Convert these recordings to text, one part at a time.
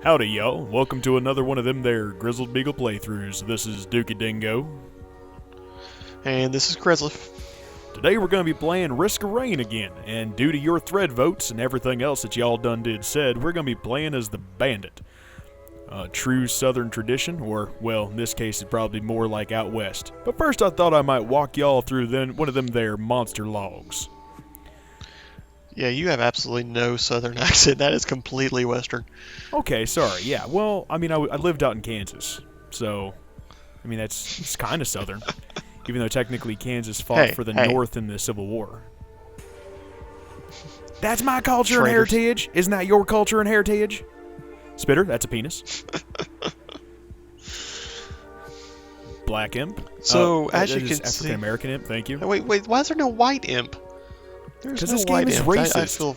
Howdy, y'all. Welcome to another one of them there Grizzled Beagle playthroughs. This is Dingo. And this is Grizzled. Today we're going to be playing Risk of Rain again, and due to your thread votes and everything else that y'all done said, we're going to be playing as the Bandit. True Southern tradition, or, well, in this case it's probably more like out west. But first I thought I might walk y'all through one of them there monster logs. Yeah, you have absolutely no Southern accent. That is completely Western. Okay, sorry. Yeah, well, I mean, I lived out in Kansas, so, I mean, it's kind of Southern, even though technically Kansas fought for the North in the Civil War. That's my culture and heritage. Isn't that your culture and heritage? Spitter, that's a penis. Black imp. So, as you can see... African American imp, thank you. Wait, why is there no white imp? Because this game is racist. I feel...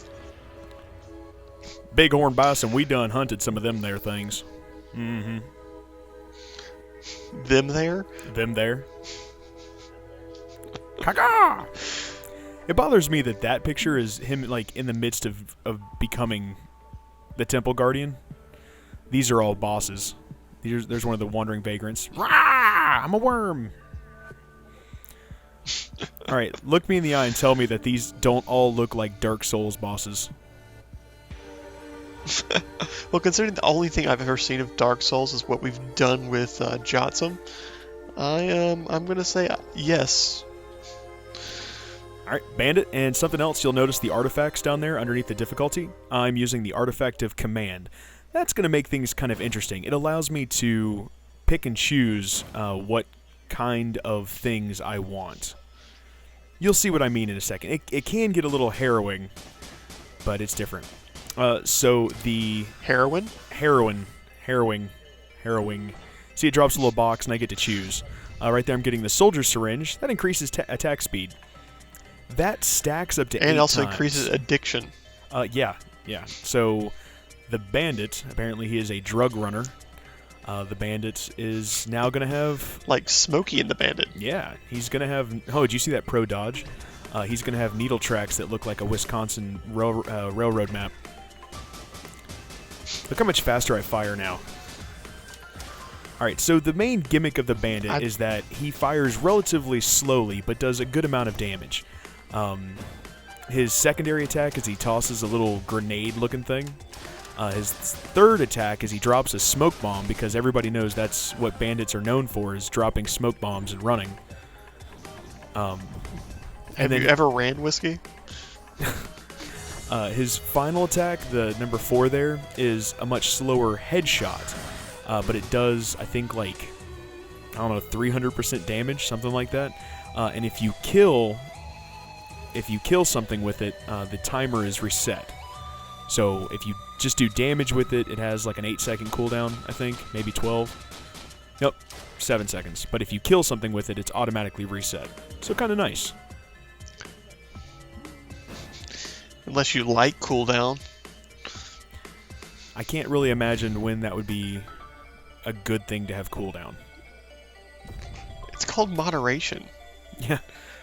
Bighorn bison, we done hunted some of them there things. Mm-hmm. Them there? Them there. Caca! It bothers me that picture is him, like, in the midst of becoming the Temple Guardian. These are all bosses. There's one of the wandering vagrants. Rah! I'm a worm! Alright, look me in the eye and tell me that these don't all look like Dark Souls bosses. Well, considering the only thing I've ever seen of Dark Souls is what we've done with Jotsam, I'm gonna say yes. Alright, Bandit, and something else, you'll notice the artifacts down there underneath the difficulty. I'm using the artifact of command. That's gonna make things kind of interesting. It allows me to pick and choose what kind of things I want. You'll see what I mean in a second. It can get a little harrowing, but it's different. So the... Harrowing. See, it drops a little box, and I get to choose. Right there, I'm getting the Soldier Syringe. That increases attack speed. That stacks up to 8 times. And it also increases addiction. Yeah. So the Bandit, apparently he is a drug runner. The Bandit is now going to have... Like Smokey and the Bandit. Yeah, he's going to have... Oh, did you see that pro dodge? He's going to have needle tracks that look like a Wisconsin railroad map. Look how much faster I fire now. Alright, so the main gimmick of the Bandit is that he fires relatively slowly, but does a good amount of damage. His secondary attack is he tosses a little grenade-looking thing. His third attack is he drops a smoke bomb, because everybody knows that's what bandits are known for, is dropping smoke bombs and running. Have you ever ran whiskey? His final attack, the number 4 there, is a much slower headshot. But it does, I think, like, I don't know, 300% damage, something like that. And if you kill something with it, the timer is reset. So if you just do damage with it, it has like an 8-second cooldown, I think, maybe 12. Nope, 7 seconds. But if you kill something with it, it's automatically reset. So kind of nice. Unless you like cooldown. I can't really imagine when that would be a good thing to have cooldown. It's called moderation. Yeah.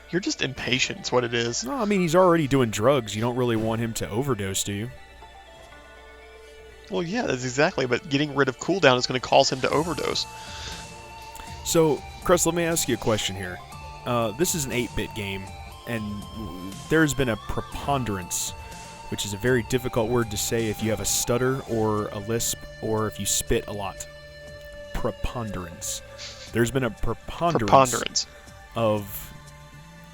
You're just impatient, is what it is. No, I mean, he's already doing drugs. You don't really want him to overdose, do you? Well, yeah, that's exactly, but getting rid of cooldown is going to cause him to overdose. So, Chris, let me ask you a question here. This is an 8-bit game, and there's been a preponderance, which is a very difficult word to say if you have a stutter or a lisp or if you spit a lot. Preponderance. There's been a preponderance. Of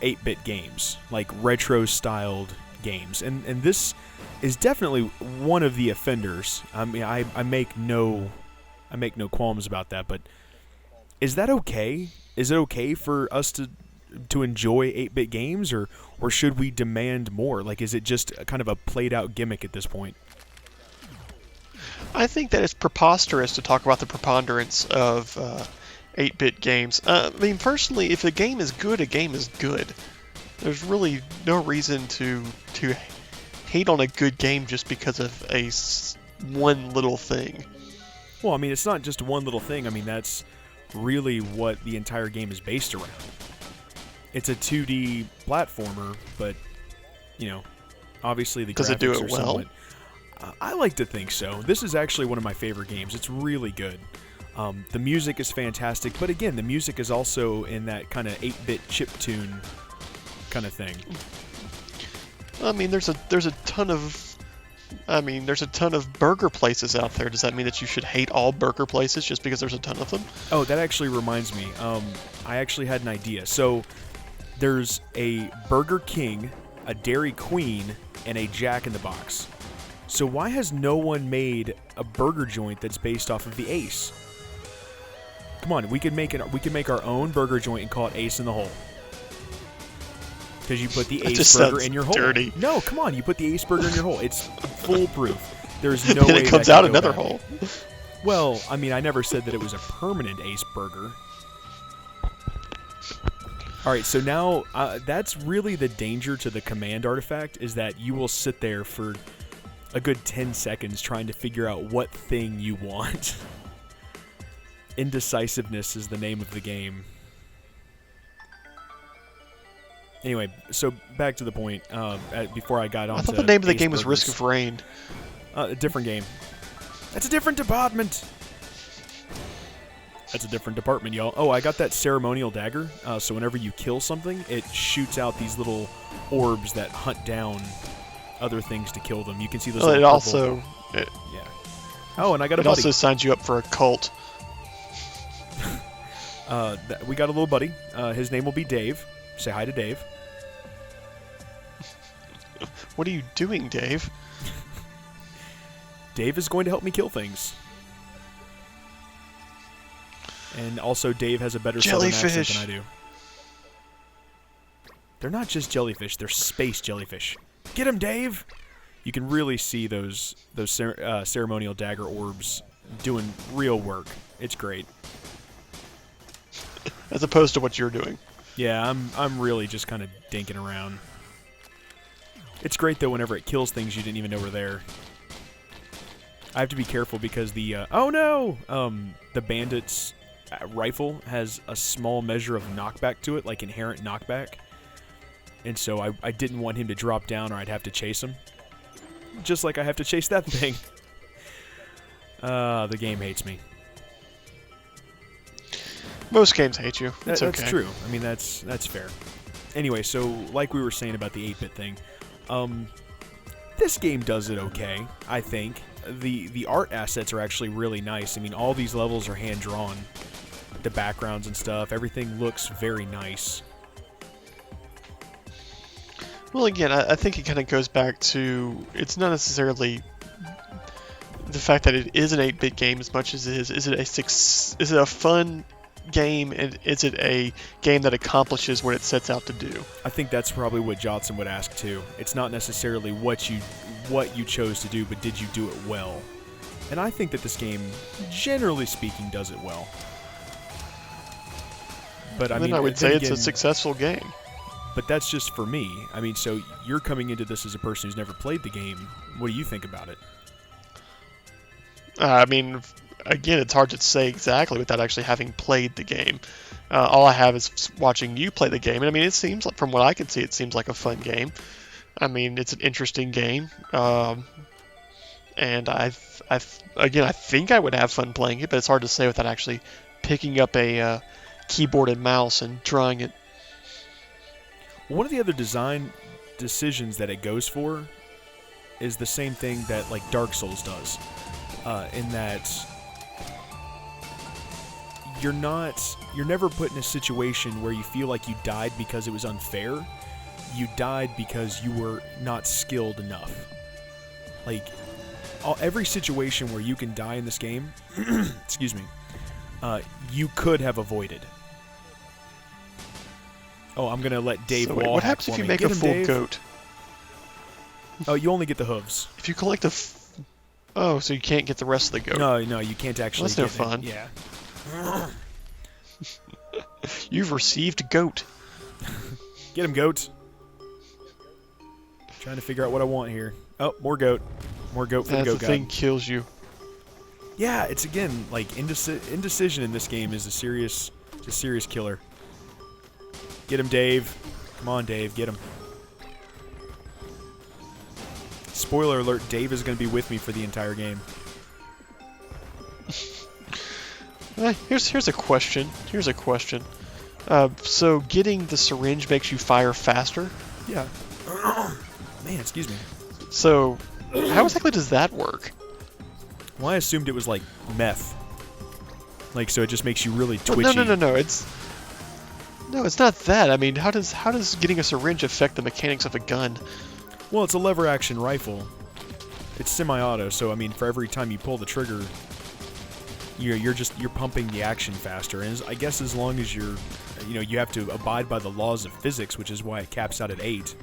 8-bit games, like retro-styled games, and this is definitely one of the offenders. I mean, I make no qualms about that, but is that okay? Is it okay for us to enjoy 8-bit games, or should we demand more? Like, is it just kind of a played-out gimmick at this point? I think that it's preposterous to talk about the preponderance of 8-bit games. I mean, personally, if a game is good, a game is good. There's really no reason to hate on a good game just because of one little thing. Well, I mean, it's not just one little thing. I mean, that's really what the entire game is based around. It's a 2D platformer, but, you know, obviously the graphics Does it do it are well? somewhat... I like to think so. This is actually one of my favorite games. It's really good. The music is fantastic, but again, the music is also in that kind of 8-bit chiptune kind of thing. I mean, there's a ton of burger places out there. Does that mean that you should hate all burger places just because there's a ton of them? Oh, that actually reminds me. I actually had an idea. So there's a Burger King, a Dairy Queen, and a Jack in the Box. So why has no one made a burger joint that's based off of the Ace? Come on, we could make our own burger joint and call it Ace in the Hole. Because you put the Ace burger in your hole. Dirty. No, come on, you put the Ace burger in your hole. It's foolproof. There's no way it comes out another hole. Well, I mean, I never said that it was a permanent Ace burger. All right, so now that's really the danger to the command artifact, is that you will sit there for a good 10 seconds trying to figure out what thing you want. Indecisiveness is the name of the game. Anyway, so back to the point. Before I got on, I thought the name of the game was Risk of Rain. A different game. That's a different department. That's a different department, y'all. Oh, I got that ceremonial dagger. So whenever you kill something, it shoots out these little orbs that hunt down other things to kill them. You can see those. Well, yeah. Oh, and I got a buddy. It also signs you up for a cult. We got a little buddy. His name will be Dave. Say hi to Dave. What are you doing, Dave? Dave is going to help me kill things. And also, Dave has a better southern accent than I do. They're not just jellyfish; they're space jellyfish. Get him, Dave! You can really see those ceremonial dagger orbs doing real work. It's great. As opposed to what you're doing. Yeah, I'm really just kind of dinking around. It's great though whenever it kills things you didn't even know were there. I have to be careful because the oh no, the bandit's rifle has a small measure of knockback to it, like inherent knockback, and so I didn't want him to drop down or I'd have to chase him. Just like I have to chase that thing. The game hates me. Most games hate you. It's okay. That's true. I mean, that's fair. Anyway, so like we were saying about the 8-bit thing, this game does it okay, I think. The art assets are actually really nice. I mean, all these levels are hand-drawn. The backgrounds and stuff, everything looks very nice. Well, again, I think it kind of goes back to, it's not necessarily the fact that it is an 8-bit game as much as it is it a fun game, and is it a game that accomplishes what it sets out to do? I think that's probably what Johnson would ask too. It's not necessarily what you chose to do, but did you do it well? And I think that this game, generally speaking, does it well. But I mean, I would say it's a successful game. But that's just for me. I mean, so you're coming into this as a person who's never played the game. What do you think about it? I mean, again, it's hard to say exactly without actually having played the game. All I have is watching you play the game, and I mean, it seems like, from what I can see, it seems like a fun game. I mean, it's an interesting game, and I think I would have fun playing it, but it's hard to say without actually picking up a keyboard and mouse and trying it. One of the other design decisions that it goes for is the same thing that like Dark Souls does, in that you're never put in a situation where you feel like you died because it was unfair. You died because you were not skilled enough. Like, every situation where you can die in this game, excuse me, you could have avoided. Oh, I'm gonna let Dave wall. What happens if you make a full goat? Oh, you only get the hooves. If you collect oh, so you can't get the rest of the goat? No, you can't actually. Well, that's no fun. Yeah. You've received goat. Get him, goat. Trying to figure out what I want here. Oh, more goat. More goat for the goat guy. That thing kills you. Yeah, it's again like indecision in this game is a serious killer. Get him, Dave. Come on, Dave, get him. Spoiler alert, Dave is going to be with me for the entire game. Here's a question. So getting the syringe makes you fire faster? Yeah. Man, excuse me. So, how exactly does that work? Well, I assumed it was like meth. Like, so it just makes you really twitchy. No. It's not that. I mean, how does getting a syringe affect the mechanics of a gun? Well, it's a lever-action rifle. It's semi-auto, so I mean, for every time you pull the trigger, you're pumping the action faster. And I guess as long as you have to abide by the laws of physics, which is why it caps out at 8.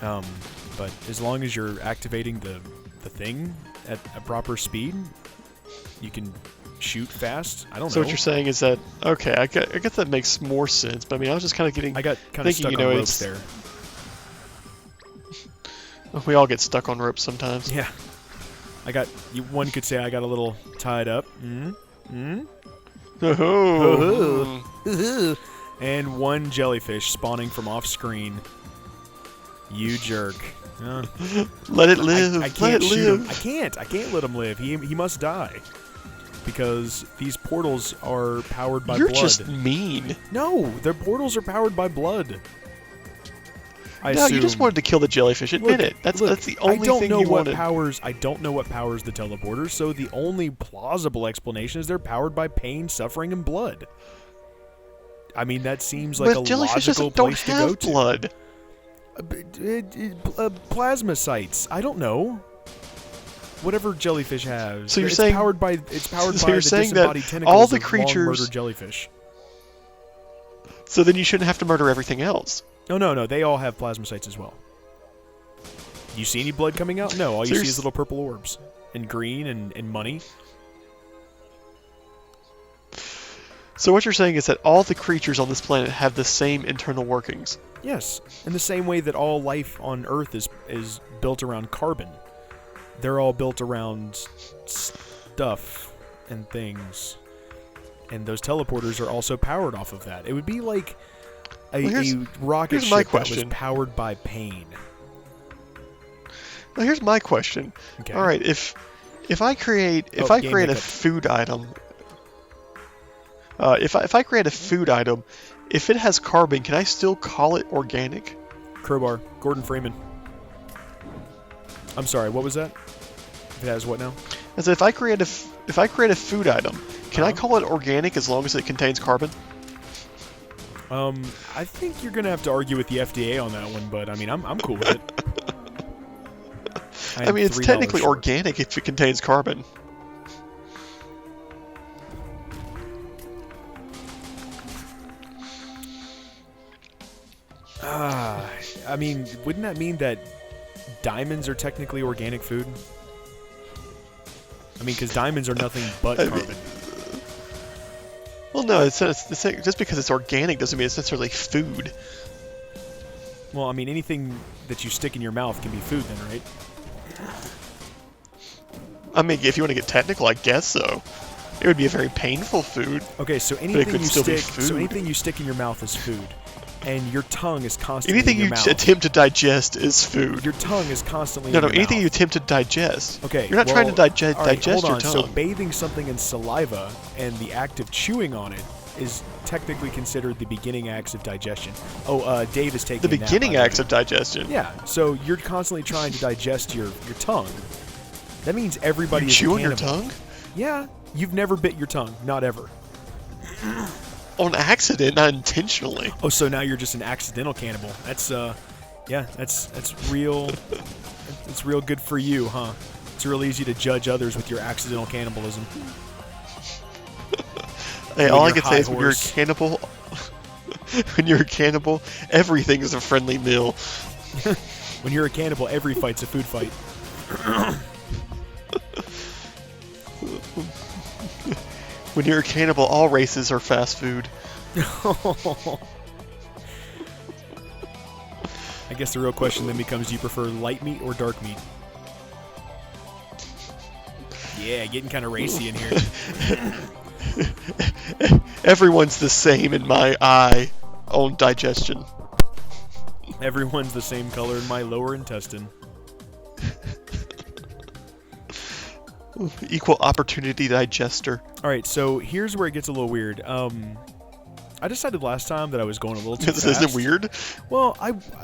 But as long as you're activating the thing at a proper speed, you can shoot fast. I don't know. So what you're saying is that, okay, I guess that makes more sense. But I mean, I was just kind of I got kind of stuck on ropes there. We all get stuck on ropes sometimes. Yeah. One could say I got a little tied up. And one jellyfish spawning from off screen. You jerk. Let it live. I can't shoot him. I can't let him live. He must die. Because these portals are powered by blood. You're just mean. No, their portals are powered by blood. You just wanted to kill the jellyfish. Admit it. That's the only thing you wanted. I don't know what powers the teleporters, so the only plausible explanation is they're powered by pain, suffering, and blood. I mean, that seems like a logical place to go to. Blood. Plasma sites. I don't know. Whatever jellyfish has. So you're saying powered by the disembodied tentacles all the of creatures long-murdered jellyfish. So then you shouldn't have to murder everything else. No. They all have plasma sites as well. You see any blood coming out? No. All you see is little purple orbs. And green and money. So what you're saying is that all the creatures on this planet have the same internal workings? Yes. In the same way that all life on Earth is built around carbon. They're all built around stuff and things. And those teleporters are also powered off of that. It would be like a rocket ship that was powered by pain. Well, here's my question. Okay. All right, if I create a food item, if I create a food item, if it has carbon, can I still call it organic? Crowbar, Gordon Freeman. I'm sorry, what was that? If it has what now? I said if I create a food item, can I call it organic as long as it contains carbon? I think you're gonna have to argue with the FDA on that one, but I mean, I'm cool with it. I mean, it's technically organic if it contains carbon. I mean, wouldn't that mean that diamonds are technically organic food? I mean, because diamonds are nothing but carbon. Well, no, it's just because it's organic doesn't mean it's necessarily food. Well, I mean, anything that you stick in your mouth can be food then, right? I mean, if you want to get technical, I guess so. It would be a very painful food. Okay, so anything you stick in your mouth is food. And your tongue is constantly anything in your mouth. You attempt to digest is food. Your tongue is constantly in your mouth. No, anything you attempt to digest. Okay. You're not trying to digest hold on. your tongue. So bathing something in saliva and the act of chewing on it is technically considered the beginning acts of digestion. Dave is taking the beginning acts of digestion. Yeah. So you're constantly trying to digest your tongue. That means everybody is a chew on cannibal. your tongue? Yeah. You've never bit your tongue. Not ever. On accident, not intentionally. Oh, so now you're just an accidental cannibal. That's that's real. It's real good for you, huh? It's real easy to judge others with your accidental cannibalism. Hey, all I can say is when you're a cannibal, everything is a friendly meal. When you're a cannibal, every fight's a food fight. When you're a cannibal, all races are fast food. I guess the real question then becomes, do you prefer light meat or dark meat? Yeah, getting kind of racy in here. Everyone's the same in my eye on digestion. Everyone's the same color in my lower intestine. Equal opportunity digester. All right, so here's where it gets a little weird. I decided last time that I was going a little too This fast. isn't weird. Well,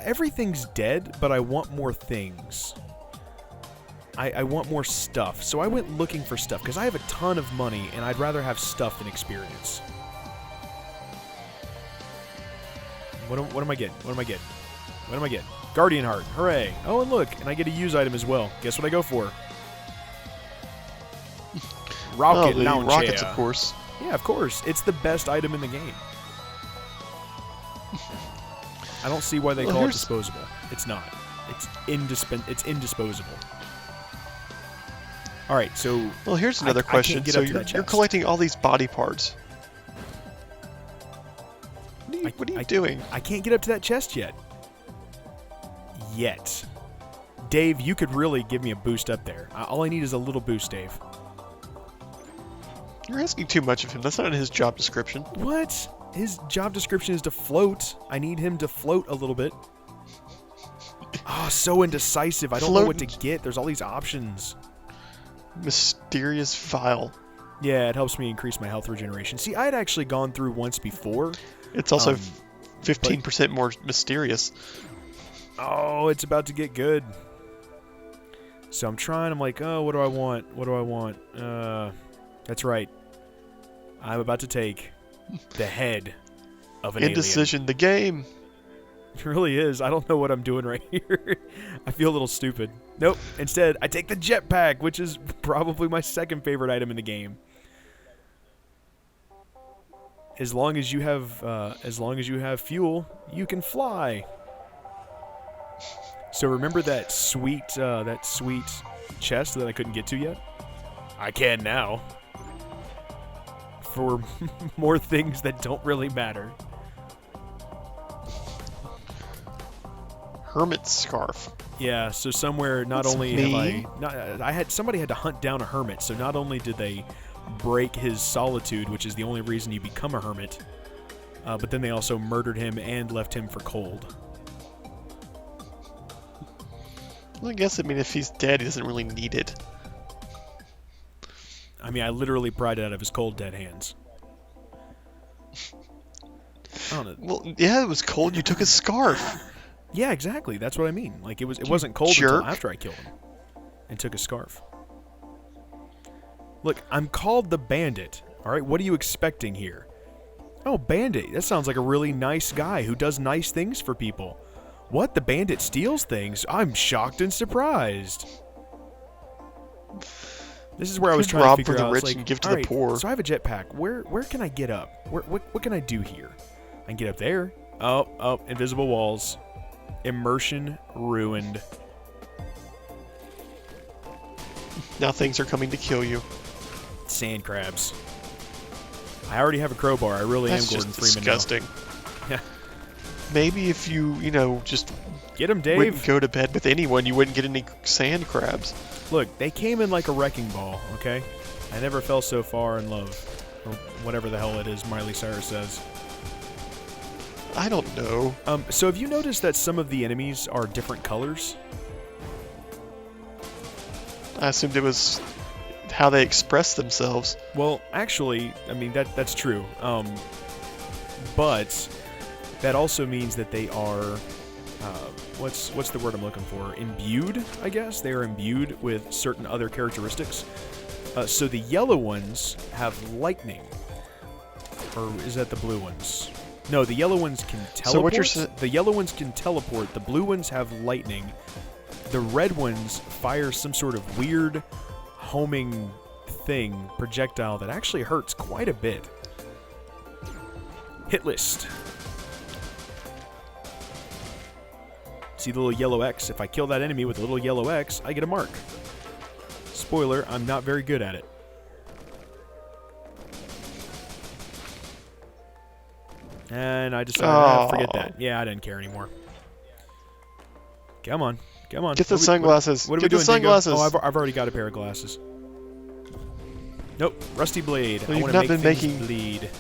everything's dead, but I want more things. I want more stuff, so I went looking for stuff because I have a ton of money, and I'd rather have stuff than experience. What am I getting? What am I getting? What am I getting? Guardian Heart. Hooray. Oh, and look, and I get a use item as well. Guess what I go for? Rocket the launcher. rockets, of course. Yeah, of course. It's the best item in the game. I don't see why they call it disposable. It's not. It's indisposable. All right, so... Well, here's another question. So you're collecting all these body parts. What are you doing? I can't get up to that chest yet. Dave, you could really give me a boost up there. All I need is a little boost, Dave. You're asking too much of him. That's not in his job description. What? His job description is to float. I need him to float a little bit. Oh, so indecisive. I don't know what to get. There's all these options. Mysterious vial. Yeah, it helps me increase my health regeneration. See, I had actually gone through once before. It's also 15% more mysterious. Oh, it's about to get good. So I'm trying. I'm like, oh, what do I want? What do I want? That's right. I'm about to take the head of an Indecision, alien. the game. It really is. I don't know what I'm doing right here. I feel a little stupid. Nope. Instead, I take the jetpack, which is probably my second favorite item in the game. As long as you have fuel, you can fly. So remember that sweet chest that I couldn't get to yet? I can now. For more things that don't really matter. Hermit scarf. Yeah, so somewhere not That's only me. somebody had to hunt down a hermit, so not only did they break his solitude, which is the only reason you become a hermit, but then they also murdered him and left him for cold. Well, I guess, if he's dead, he doesn't really need it. I mean, I literally pried it out of his cold, dead hands. I don't know. Well, yeah, it was cold. You took his scarf. Yeah, exactly. That's what I mean. Like, it wasn't cold until jerk. after I killed him and took his scarf. Look, I'm called the Bandit. All right, what are you expecting here? Oh, Bandit. That sounds like a really nice guy who does nice things for people. What? The Bandit steals things? I'm shocked and surprised. This is where I was trying to figure out. Rob for the rich like, and give to all the right, poor. So I have a jetpack. Where can I get up? What can I do here? I can get up there. Oh, invisible walls. Immersion ruined. Now things are coming to kill you. Sand crabs. I already have a crowbar. I really am Gordon just Freeman disgusting. now. Yeah. Maybe if you, just Get him, Dave. wouldn't go to bed with anyone, you wouldn't get any sand crabs. Look, they came in like a wrecking ball, okay? I never fell so far in love. Or whatever the hell it is Miley Cyrus says. I don't know. So have you noticed that some of the enemies are different colors? I assumed it was how they express themselves. Well, actually, I mean, that's true. But that also means that they are, what's the word I'm looking for? Imbued, I guess? They are imbued with certain other characteristics. So the yellow ones have lightning. Or is that the blue ones? No, the yellow ones can teleport. The yellow ones can teleport. The blue ones have lightning. The red ones fire some sort of weird homing thing, projectile, that actually hurts quite a bit. Hit list. See the little yellow X? If I kill that enemy with a little yellow X, I get a mark. Spoiler, I'm not very good at it. And I decided, forget that. Yeah, I didn't care anymore. Come on. Come on. Get the sunglasses. What are Get we doing, the sunglasses. Dingo? Oh, I've already got a pair of glasses. Nope. Rusty blade. Well, I want to make things bleed.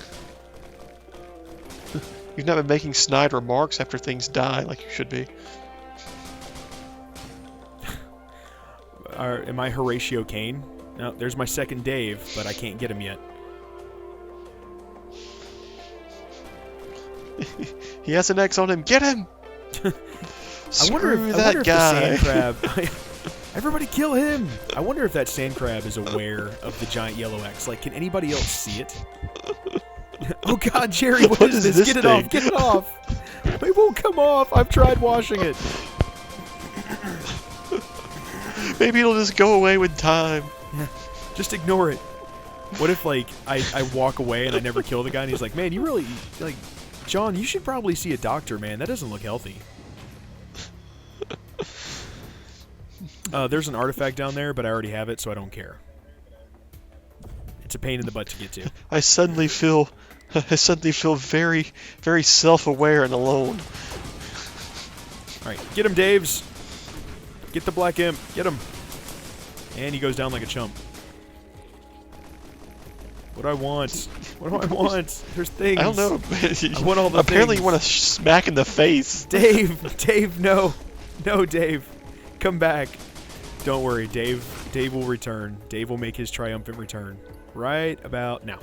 You've not been making snide remarks after things die like you should be. Am I Horatio Kane? No, there's my second Dave, but I can't get him yet. He has an X on him. Get him! I wonder if guy. the sand crab... Everybody kill him! I wonder if that sand crab is aware of the giant yellow X. Like, can anybody else see it? Oh god, Jerry, what is this? Get it off! Get it off! It won't come off! I've tried washing it. Maybe it'll just go away with time. Yeah, just ignore it. What if, like, I walk away and I never kill the guy and he's like, man, you really... like, John, you should probably see a doctor, man. That doesn't look healthy. There's an artifact down there, but I already have it, so I don't care. It's a pain in the butt to get to. I suddenly feel very, very self-aware and alone. Alright, get him, Daves! Get the black imp. Get him! And he goes down like a chump. What do I want? What do I want? There's things. I don't know. I want all the Apparently things. you want to smack in the face. Dave, no. No, Dave. Come back. Don't worry, Dave will return. Dave will make his triumphant return. Right about now.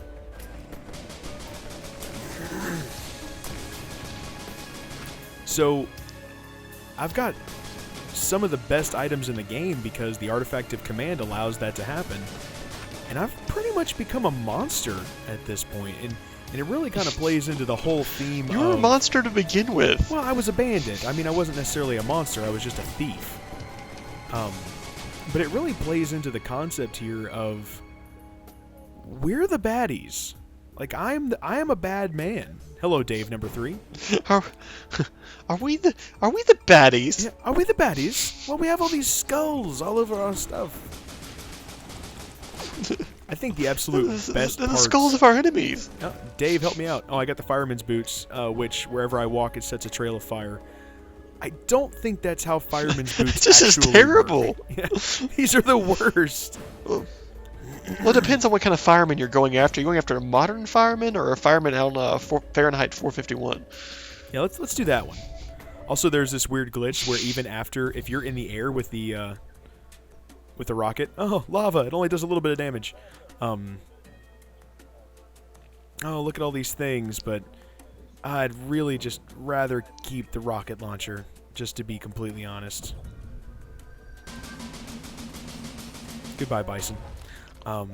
So, I've got some of the best items in the game because the Artifact of Command allows that to happen. And I've pretty much become a monster at this point, and it really kind of plays into the whole theme You were a monster to begin with. Well, I was a bandit. I mean, I wasn't necessarily a monster. I was just a thief. But it really plays into the concept here of we're the baddies. Like, I am a bad man. Hello, Dave number 3. Are we the baddies? Yeah, are we the baddies? Well, we have all these skulls all over our stuff. I think the absolute best the parts... skulls of our enemies. Oh, Dave, help me out. Oh, I got the fireman's boots, which wherever I walk, it sets a trail of fire. I don't think that's how fireman's boots This is actually terrible. work. Yeah, these are the worst. Well, it depends on what kind of fireman you're going after. You're going after a modern fireman or a fireman on Fahrenheit 451? Yeah, let's do that one. Also, there's this weird glitch where even after, if you're in the air with the rocket, oh, lava, it only does a little bit of damage. Oh, look at all these things, but I'd really just rather keep the rocket launcher, just to be completely honest. Goodbye, Bison. What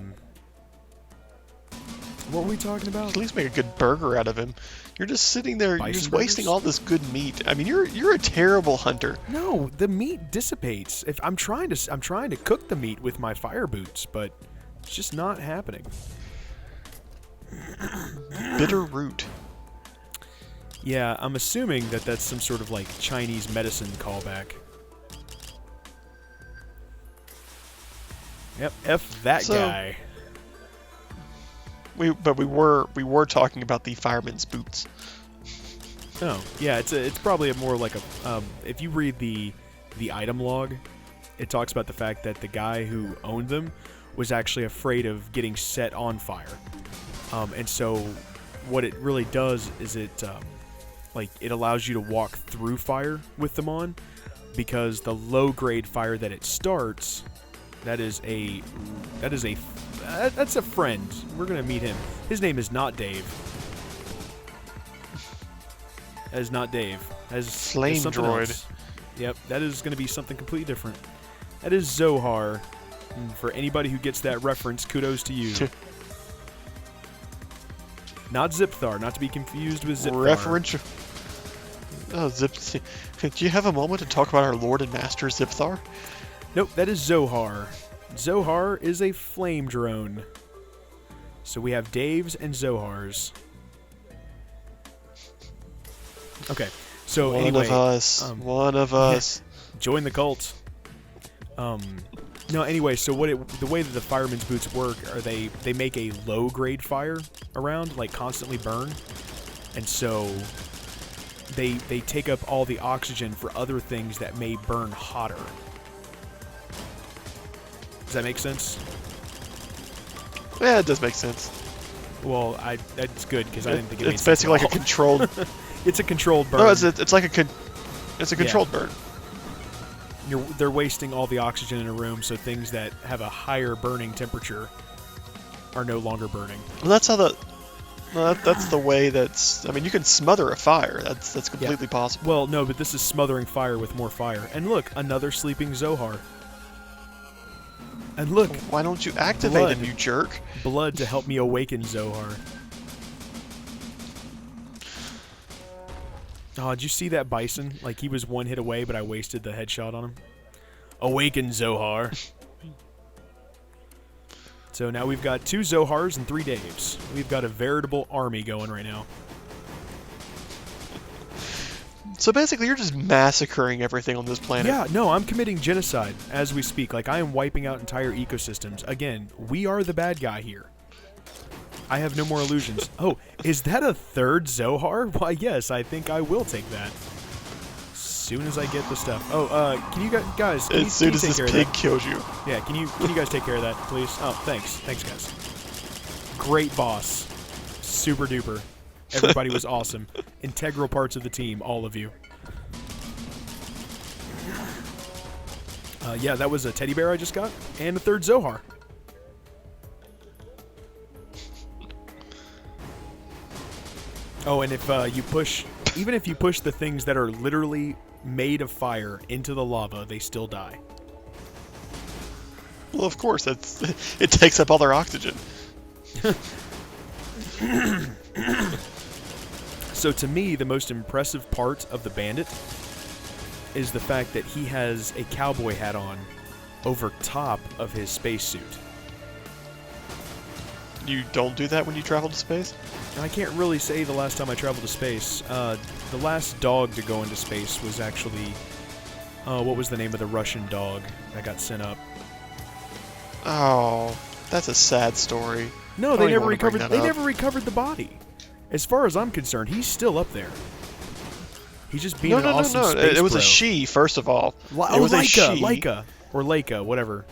were we talking about? At least make a good burger out of him. You're just sitting there, you're just wasting burgers? all this good meat. I mean, you're a terrible hunter. No, the meat dissipates. If I'm trying to cook the meat with my fire boots, but it's just not happening. Bitter root. Yeah, I'm assuming that that's some sort of like Chinese medicine callback. Yep, F that guy. But we were talking about the fireman's boots. Oh, yeah, it's probably more like a if you read the item log, it talks about the fact that the guy who owned them was actually afraid of getting set on fire. And so what it really does is it allows you to walk through fire with them on, because the low grade fire that it starts, that's a friend. We're gonna meet him. His name is not Dave. That is not Dave. That is Flame something droid. else. Yep, that is gonna be something completely different. That is Zohar. And for anybody who gets that reference, kudos to you. Not Zipthar, not to be confused with Zipthar. Reference. Oh, do you have a moment to talk about our Lord and Master Zipthar? Nope, that is Zohar. Zohar is a flame drone. So we have Dave's and Zohar's. Okay, so one anyway, of us. Join the cult. No, anyway, so the way that the fireman's boots work are they make a low grade fire around, like constantly burn, and so they take up all the oxygen for other things that may burn hotter. Does that make sense? Yeah, it does make sense. Well, that's good because I didn't think it made It's sense. basically like a controlled. It's a controlled burn. No, it's like it's a controlled burn. They're wasting all the oxygen in a room, so things that have a higher burning temperature are no longer burning. Well, that's how that's the way I mean, you can smother a fire. That's completely possible. Well, no, but this is smothering fire with more fire. And look, another sleeping Zohar. And look, why don't you activate him, you jerk? Blood to help me awaken Zohar. Oh, did you see that bison? Like, he was one hit away, but I wasted the headshot on him. Awaken Zohar. So now we've got 2 Zohars and 3 Daves. We've got a veritable army going right now. So basically, you're just massacring everything on this planet. Yeah, no, I'm committing genocide as we speak. Like, I am wiping out entire ecosystems. Again, we are the bad guy here. I have no more illusions. Oh, is that a 3rd Zohar? Why, yes, I think I will take that. As soon as I get the stuff. Oh, can you guys... As soon as this pig kills you. Yeah, can you guys take care of that, please? Oh, thanks. Thanks, guys. Great boss. Super duper. Everybody was awesome. Integral parts of the team, all of you. Yeah, that was a teddy bear I just got, and a 3rd Zohar. Oh, and if you push, even if you push the things that are literally made of fire into the lava, they still die. Well, of course, it takes up all their oxygen. So to me, the most impressive part of the Bandit is the fact that he has a cowboy hat on over top of his spacesuit. You don't do that when you travel to space? I can't really say the last time I traveled to space. The last dog to go into space was actually... what was the name of the Russian dog that got sent up? Oh, that's a sad story. No, they never recovered. They never recovered the body. As far as I'm concerned, he's still up there. He's just being an awesome space It was bro. a she, first of all. It was a she. Laika, whatever.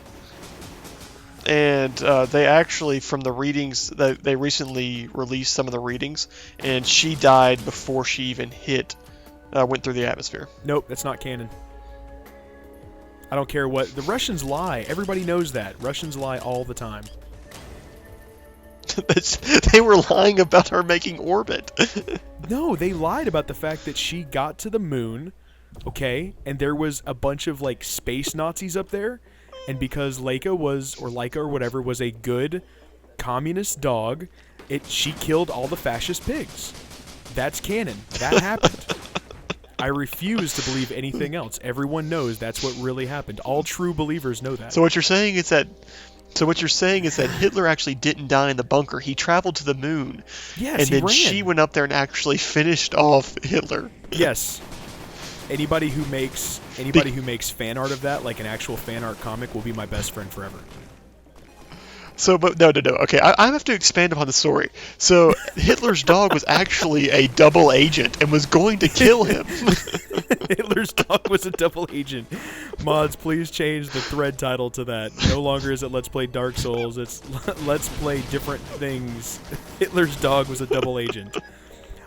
And they actually, from the readings, they recently released some of the readings, and she died before she even went through the atmosphere. Nope, that's not canon. I don't care what. The Russians lie. Everybody knows that. Russians lie all the time. They were lying about her making orbit. No, they lied about the fact that she got to the moon, okay, and there was a bunch of, like, space Nazis up there, and because Laika or whatever was a good communist dog, she killed all the fascist pigs. That's canon. That happened. I refuse to believe anything else. Everyone knows that's what really happened. All true believers know that. So what you're saying is that Hitler actually didn't die in the bunker. He traveled to the moon. Yes, and then ran. She went up there and actually finished off Hitler. Yes. Anybody who makes fan art of that, like an actual fan art comic, will be my best friend forever. So, but no. Okay, I have to expand upon the story. So, Hitler's dog was actually a double agent and was going to kill him. Hitler's dog was a double agent. Mods, please change the thread title to that. No longer is it Let's Play Dark Souls. It's Let's Play Different Things. Hitler's dog was a double agent.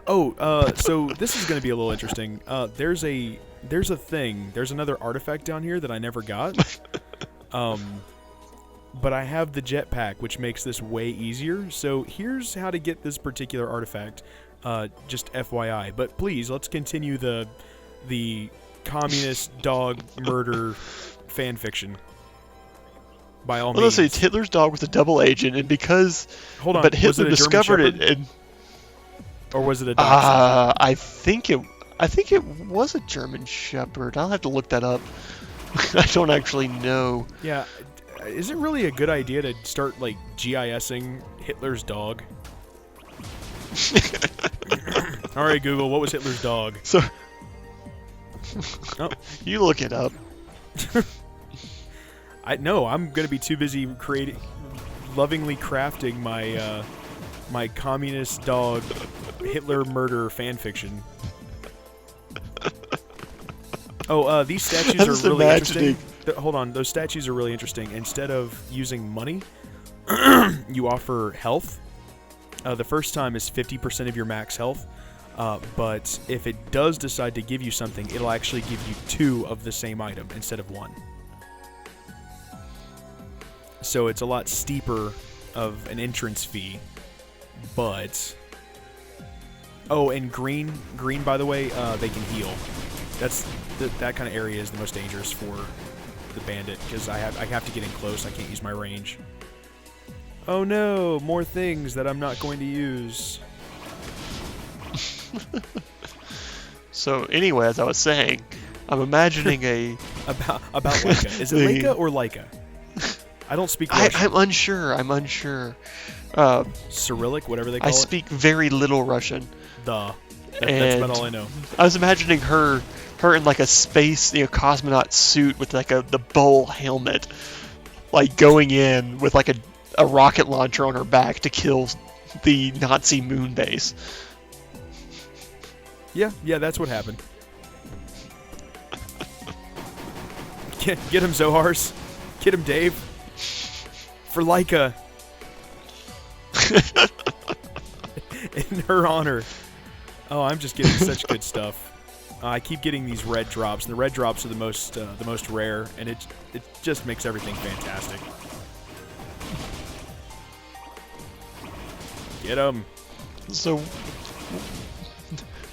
Oh, so this is going to be a little interesting. There's another artifact down here that I never got. But I have the jetpack, which makes this way easier. So here's how to get this particular artifact, just FYI. But please, let's continue the communist dog murder fan fiction. By all means. Let's say it's Hitler's dog was a double agent, and because... Hold on, but Hitler discovered it, and... Or was it a dachshund? I think it was a German Shepherd. I'll have to look that up. I don't actually know. Yeah. Is it really a good idea to start, like, GISing Hitler's dog? Alright, Google, what was Hitler's dog? So, oh. You look it up. No, I'm going to be too busy lovingly crafting my communist dog Hitler murder fanfiction. Oh, these statues are really interesting. Hold on, those statues are really interesting. Instead of using money, you offer health. The first time is 50% of your max health. But if it does decide to give you something, it'll actually give you 2 of the same item instead of 1. So it's a lot steeper of an entrance fee, but... Oh, and green, by the way, they can heal. That kind of area is the most dangerous for the bandit, because I have to get in close. I can't use my range. Oh no, more things that I'm not going to use. So anyway, as I was saying, I'm imagining a... about Leica. Is it Leica or Leica? I don't speak Russian. I'm unsure. Cyrillic, whatever they call it. I speak very little Russian. That's about all I know. I was imagining her in like a space, cosmonaut suit with like the bowl helmet, like going in with like a rocket launcher on her back to kill the Nazi moon base. Yeah, that's what happened. Get him, Zohars. Get him, Dave. For Leica. In her honor. Oh, I'm just getting such good stuff. I keep getting these red drops, and the red drops are the most rare, and it just makes everything fantastic. Get them. So,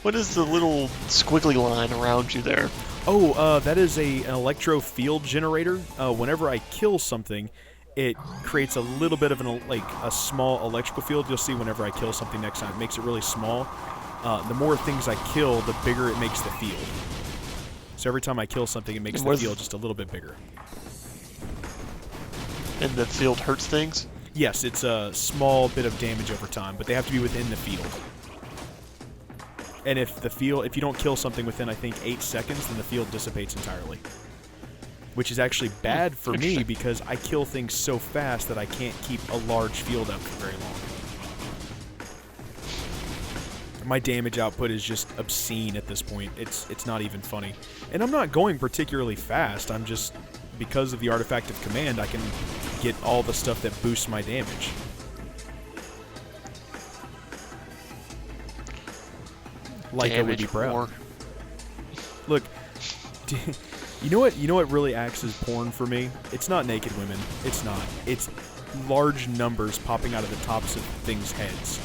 what is the little squiggly line around you there? Oh, that is an electro field generator. Whenever I kill something, it creates a little bit of a small electrical field. You'll see whenever I kill something next time, it makes it really small. The more things I kill, the bigger it makes the field. So every time I kill something, it makes the field just a little bit bigger. And the field hurts things? Yes, it's a small bit of damage over time, but they have to be within the field. And if you don't kill something within, I think, 8 seconds, then the field dissipates entirely. Which is actually bad for me because I kill things so fast that I can't keep a large field up for very long. My damage output is just obscene at this point. It's not even funny. And I'm not going particularly fast. I'm just, because of the artifact of command, I can get all the stuff that boosts my damage. Leica would be proud. Look, you know what really acts as porn for me? It's not naked women. It's not. It's large numbers popping out of the tops of things' heads.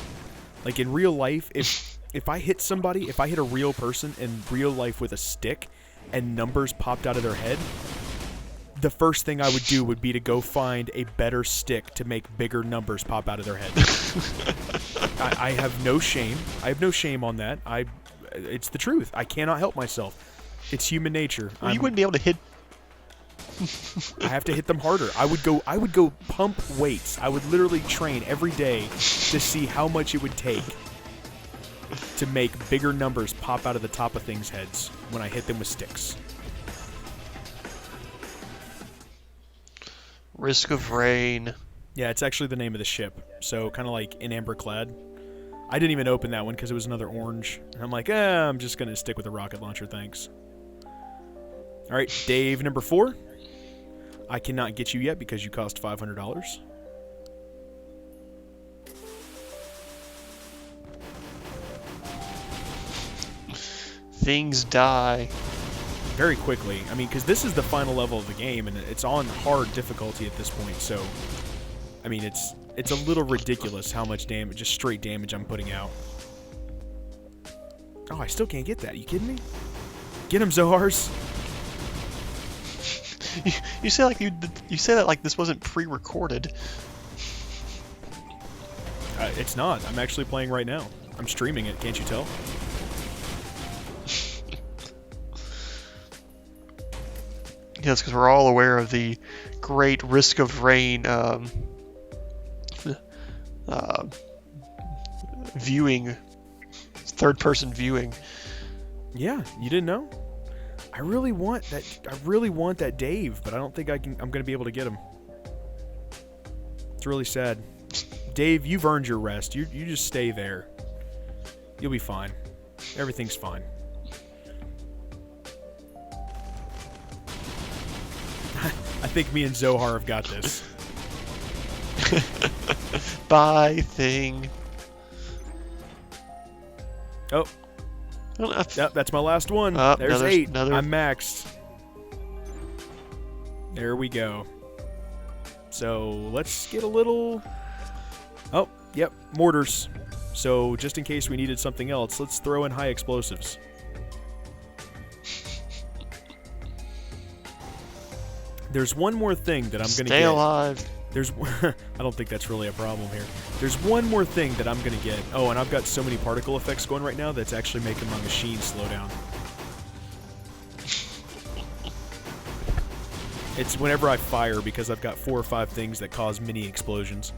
Like in real life, if I hit somebody, if I hit a real person in real life with a stick and numbers popped out of their head, the first thing I would do would be to go find a better stick to make bigger numbers pop out of their head. I have no shame. I have no shame on that. It's the truth. I cannot help myself. It's human nature. Well, you wouldn't be able to hit. I have to hit them harder. I would go pump weights. I would literally train every day to see how much it would take to make bigger numbers pop out of the top of things' heads when I hit them with sticks. Risk of Rain. Yeah, it's actually the name of the ship. So kind of like in Amberclad. I didn't even open that one because it was another orange. And I'm like, I'm just going to stick with the rocket launcher, thanks. All right, Dave, number 4. I cannot get you yet because you cost $500. Things die. Very quickly. I mean, because this is the final level of the game, and it's on hard difficulty at this point, so... I mean, it's a little ridiculous how much damage, just straight damage I'm putting out. Oh, I still can't get that. Are you kidding me? Get him, Zohars! You say that like this wasn't pre-recorded. It's not. I'm actually playing right now. I'm streaming it. Can't you tell? Yes, because we're all aware of the great Risk of Rain viewing, third-person viewing. Yeah, you didn't know? I really want that Dave, but I don't think I'm going to be able to get him. It's really sad. Dave, you've earned your rest. You just stay there. You'll be fine. Everything's fine. I think me and Zohar have got this. Bye, thing. Oh, Yep, that's my last one. There's 8. I'm maxed. There we go. So let's get a little... Oh, yep, mortars. So just in case we needed something else, let's throw in high explosives. There's one more thing that I'm going to get. Stay alive. There's, I don't think that's really a problem here. There's one more thing that I'm going to get. Oh, and I've got so many particle effects going right now that's actually making my machine slow down. It's whenever I fire because I've got 4 or 5 things that cause mini explosions.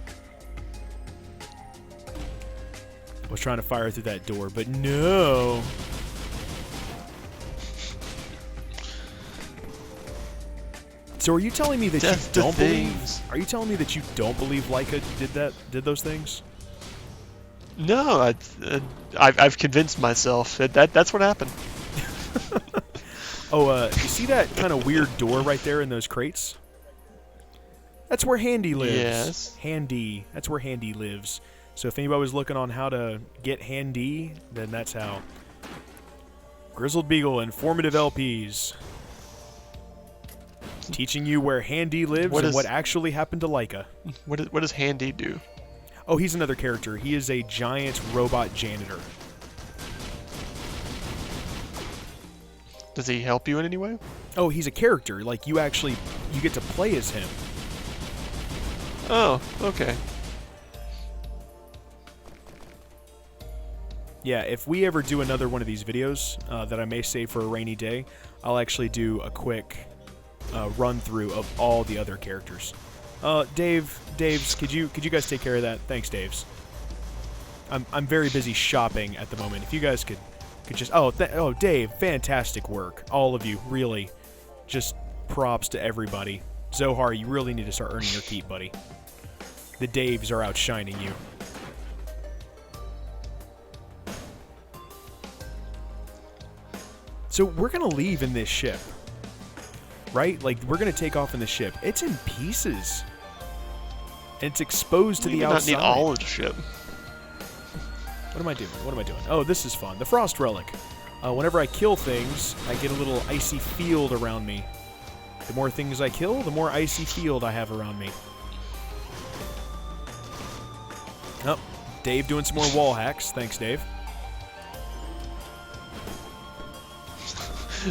I was trying to fire through that door, but no. So are you telling me that you don't believe? Are you telling me that you don't believe Laika did those things? No, I've convinced myself that's what happened. Oh, you see that kind of weird door right there in those crates? That's where Handy lives. Yes. Handy. That's where Handy lives. So if anybody was looking on how to get Handy, then that's how. Grizzled Beagle, informative LPs. Teaching you where Handy lives and what actually happened to Laika. What does Handy do? Oh, he's another character. He is a giant robot janitor. Does he help you in any way? Oh, he's a character. Like, you get to play as him. Oh, okay. Yeah, if we ever do another one of these videos that I may save for a rainy day, I'll actually do a quick run through of all the other characters. Daves, could you guys take care of that? Thanks, Daves. I'm very busy shopping at the moment. If you guys could just Dave, fantastic work, all of you, really, just props to everybody. Zohar, you really need to start earning your keep, buddy. The Daves are outshining you. So we're gonna leave in this ship, right? Like, we're gonna take off in the ship. It's in pieces. And it's exposed to the outside. We do not need all of the ship. What am I doing? What am I doing? Oh, this is fun. The Frost Relic. Whenever I kill things, I get a little icy field around me. The more things I kill, the more icy field I have around me. Oh, Dave doing some more wall hacks. Thanks, Dave.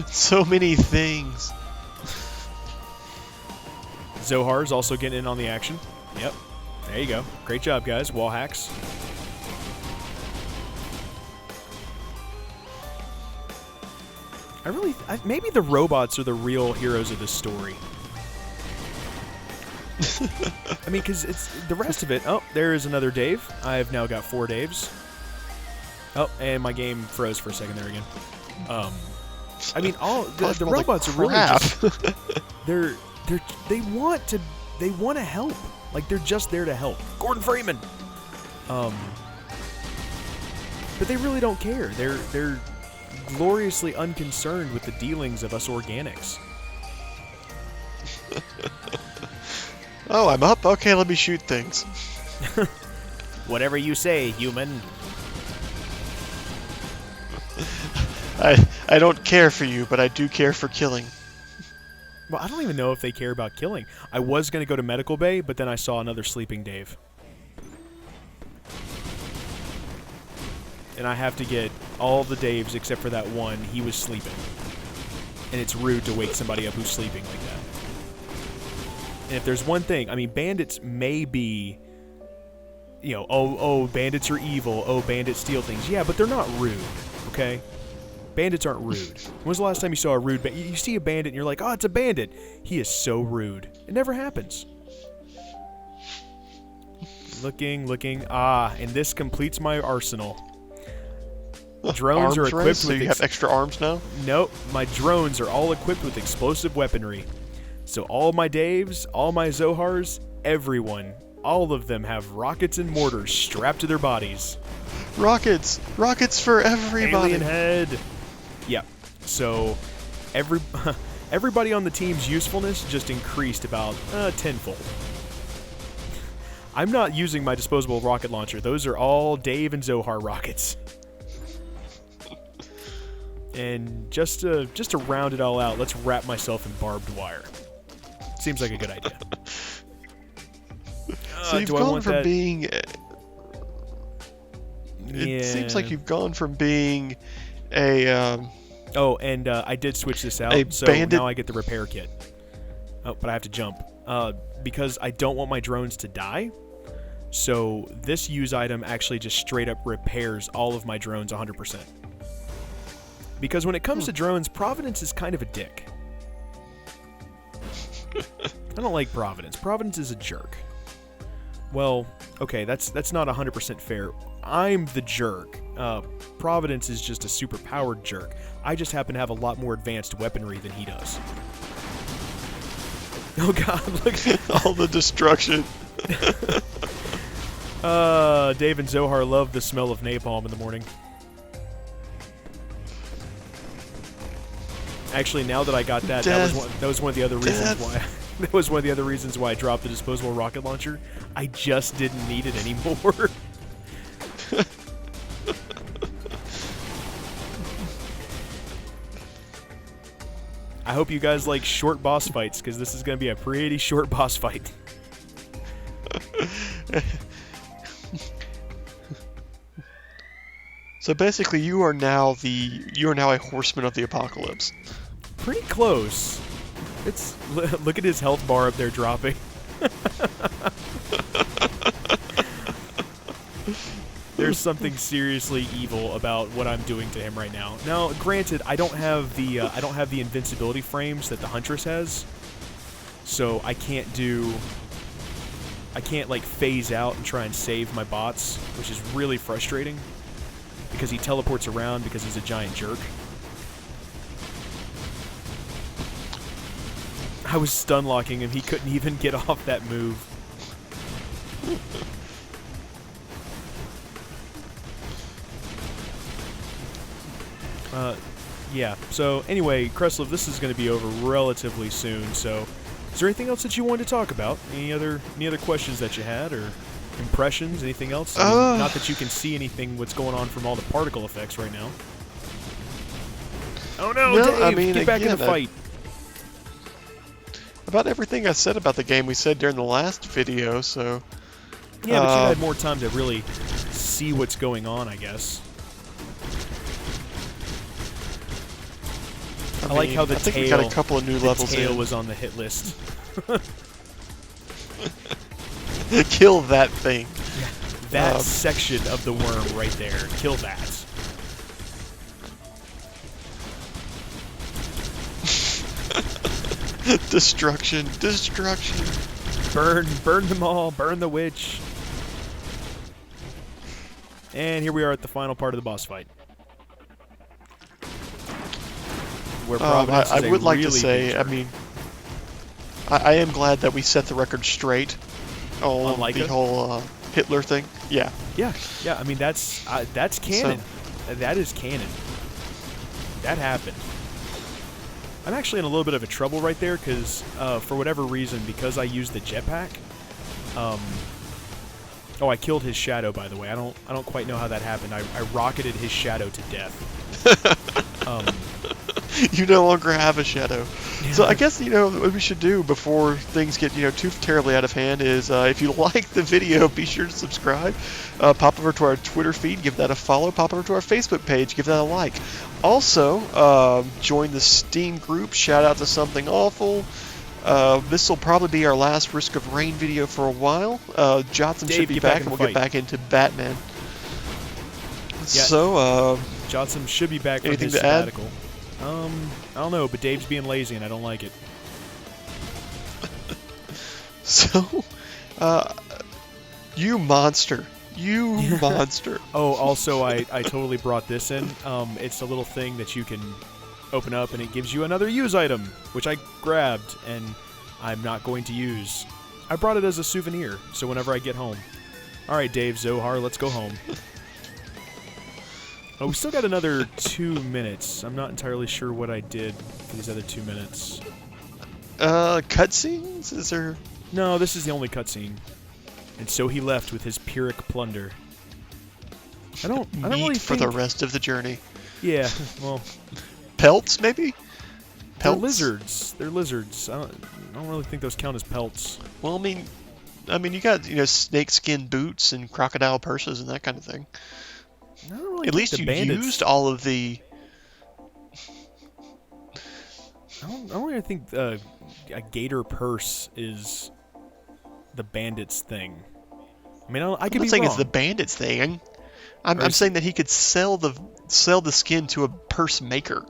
So many things. Zohar's also getting in on the action. Yep. There you go. Great job, guys. Wall hacks. Maybe the robots are the real heroes of this story. I mean, because it's the rest of it. Oh, there is another Dave. I've now got 4 Daves. Oh, and my game froze for a second there again. I mean, all the robots are really just, they want to help. Like, they're just there to help. Gordon Freeman. But they really don't care. They're gloriously unconcerned with the dealings of us organics. Oh, I'm up? Okay, let me shoot things. Whatever you say, human. I don't care for you, but I do care for killing. Well, I don't even know if they care about killing. I was going to go to Medical Bay, but then I saw another sleeping Dave. And I have to get all the Daves except for that one. He was sleeping. And it's rude to wake somebody up who's sleeping like that. And if there's one thing, I mean, bandits may be, you know, oh, bandits are evil. Oh, bandits steal things. Yeah, but they're not rude, okay? Bandits aren't rude. When was the last time you saw a rude bandit? You see a bandit and you're like, oh, it's a bandit. He is so rude. It never happens. Looking. Ah, and this completes my arsenal. Drones are equipped with... So you have extra arms now? Nope. My drones are all equipped with explosive weaponry. So all my Daves, all my Zohars, everyone, all of them have rockets and mortars strapped to their bodies. Rockets for everybody. Alien head. Yeah. So everybody on the team's usefulness just increased about tenfold. I'm not using my disposable rocket launcher. Those are all Dave and Zohar rockets. And just to round it all out, let's wrap myself in barbed wire. Seems like a good idea. So you've gone from being... It seems like you've gone from being a... Oh, and I did switch this out, so bandit... now I get the repair kit. Oh, but I have to jump. Because I don't want my drones to die, so this use item actually just straight up repairs all of my drones 100%. Because when it comes to drones, Providence is kind of a dick. I don't like Providence. Providence is a jerk. Well, okay, that's not 100% fair. I'm the jerk. Providence is just a super-powered jerk. I just happen to have a lot more advanced weaponry than he does. Oh god, look at all the destruction. Dave and Zohar love the smell of napalm in the morning. Actually, now that I got that, that was one of the other reasons why. That was one of the other reasons why I dropped the disposable rocket launcher. I just didn't need it anymore. I hope you guys like short boss fights, because this is going to be a pretty short boss fight. So basically, you are now a horseman of the apocalypse. Pretty close. Look at his health bar up there dropping. There's something seriously evil about what I'm doing to him right now. Now, granted, I don't have the invincibility frames that the Huntress has, so I can't like phase out and try and save my bots, which is really frustrating because he teleports around because he's a giant jerk. I was stun locking him. He couldn't even get off that move. Yeah, so anyway, Kreslov, this is going to be over relatively soon, so is there anything else that you wanted to talk about? Any other questions that you had, or impressions, anything else? I mean, not that you can see anything what's going on from all the particle effects right now. Oh no, Dave, I mean, get back in the fight. About everything I said about the game we said during the last video, so... Yeah, but you had more time to really see what's going on, I guess. I like how the tail, we got a couple of new levels tail in. was on the hit list. Kill that thing. Yeah, that section of the worm right there. Kill that. Destruction. Destruction. Burn them all. Burn the witch. And here we are at the final part of the boss fight. Where I would like to say, I mean, I am glad that we set the record straight on the whole Hitler thing. Yeah. Yeah. Yeah. I mean, that's canon. So, that is canon. That happened. I'm actually in a little bit of a trouble right there because, for whatever reason, because I used the jetpack. Oh, I killed his shadow, by the way. I don't quite know how that happened. I rocketed his shadow to death. You no longer have a shadow. So I guess, what we should do before things get, too terribly out of hand is, if you like the video, be sure to subscribe. Pop over to our Twitter feed, give that a follow. Pop over to our Facebook page, give that a like. Also, join the Steam group. Shout out to Something Awful. This will probably be our last Risk of Rain video for a while. Jotson should be back, and we'll get back into Batman. Yeah. So, Jotson should be back from his sabbatical. I don't know, but Dave's being lazy and I don't like it. So, you monster. You monster. Oh, also, I totally brought this in. It's a little thing that you can open up and it gives you another use item, which I grabbed and I'm not going to use. I brought it as a souvenir, so whenever I get home. Alright, Dave, Zohar, let's go home. Oh, we still got another 2 minutes. I'm not entirely sure what I did for these other 2 minutes. Cutscenes? Is there... No, this is the only cutscene. And so he left with his Pyrrhic plunder. I don't really for the rest of the journey. Yeah, well, Pelts, maybe? they're Pelts? lizards. They're lizards. I don't really think those count as pelts. Well, you got snakeskin boots and crocodile purses and that kind of thing. I don't really At think least the you bandits, used all of the. I don't really think a gator purse is the bandits thing. I mean, I I'm could not be saying wrong. it's the bandits thing. I'm Or is- saying that he could sell the skin to a purse maker.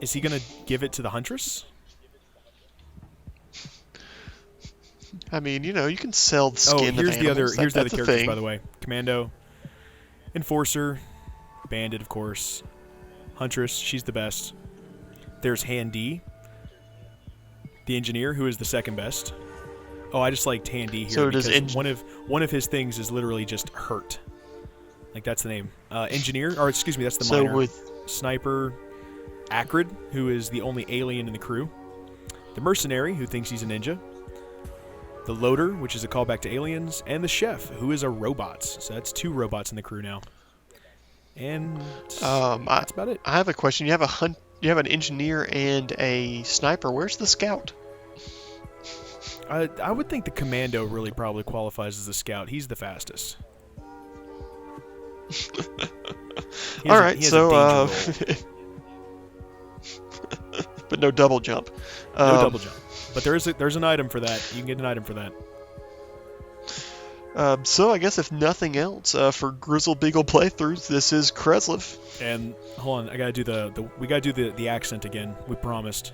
Is he gonna give it to the huntress? I mean, you can sell the skin Here's of the other animals. here's the other That's a characters, thing. by the way. Commando, Enforcer, Bandit, of course. Huntress, she's the best. There's Handy, the engineer, who is the second best. Oh, I just liked Handy here So does because one of his things is literally just hurt. Like that's the name. Engineer, or excuse me, that's the So miner. with Sniper, Acrid, who is the only alien in the crew. The mercenary, who thinks he's a ninja. The loader, which is a callback to aliens, and the chef, who is a robot. So that's 2 robots in the crew now. And that's about it. I have a question. You have an engineer and a sniper. Where's the scout? I would think the commando really probably qualifies as a scout. He's the fastest. He All has right, he has so a danger roll. but no double jump. No double jump. But there's an item for that. You can get an item for that. So I guess if nothing else, for Grizzled Beagle playthroughs, this is Kreslov. And hold on, I gotta do we gotta do the accent again. We promised.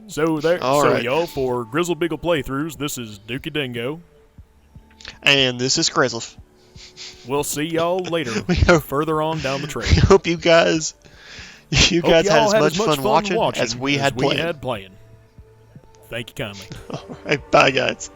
So there, All so right. y'all, for Grizzled Beagle playthroughs, this is Dookie Dingo. And this is Kreslov. We'll see y'all later, We hope- further on down the trail. We hope you guys Hope had y'all as much fun watching as we had playing. Thank you kindly. All right, bye guys.